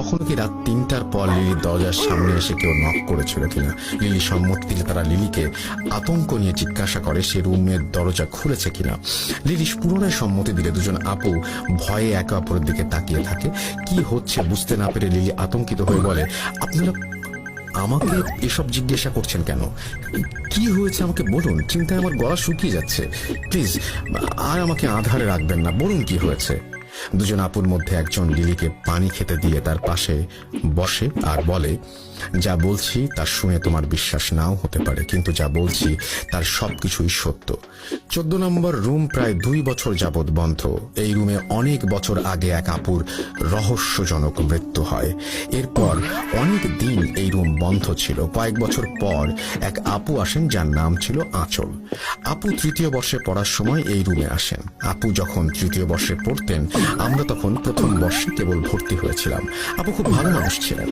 কখনো কি রাত 3টার পর লিলির দরজার সামনে এসে কেউ নক করেছিল কিনা? লিলি সম্মতি দিলে তারা লিলিকে আতঙ্ক নিয়ে জিজ্ঞাসা করে সে রুমের দরজা খুলেছে কিনা। লিলি পুনরায় সম্মতি দিলে দুজন আপু ভয়ে একে অপরের দিকে তাকিয়ে থাকে। কি হচ্ছে বুঝতে না পেরে লিলি আতঙ্কিত হয়ে বলে, আপনারা আমাকে এসব জিজ্ঞাসা করছেন কেন? কি হয়েছে আমাকে বলুন, চিন্তায় আমার গলা শুকিয়ে যাচ্ছে। প্লিজ আর আমাকে আধারে রাখবেন না, বলুন কি হয়েছে। দুজন আপুর মধ্যে একজন লিলিকে পানি খেতে দিয়ে তার পাশে বসে আর বলে, যা বলছি তা শুনে তোমার বিশ্বাস নাও হতে পারে, কিন্তু যা বলছি তার সবকিছুই সত্য। 14 নম্বর রুম প্রায় 2 বছর যাবৎ বন্ধ। এই রুমে অনেক বছর আগে এক আপুর রহস্যজনক মৃত্যু হয়। এরপর অনেক দিন এই রুম বন্ধ ছিল। কয়েক বছর পর এক আপু আসেন যার নাম ছিল আঁচল। আপু 3য় বর্ষে পড়ার সময় এই রুমে আসেন। আপু যখন 3য় বর্ষে পড়তেন, আমরা তখন 1ম বর্ষে কেবল ভর্তি হয়েছিলাম। আপু খুব ভালো মানুষ ছিলেন।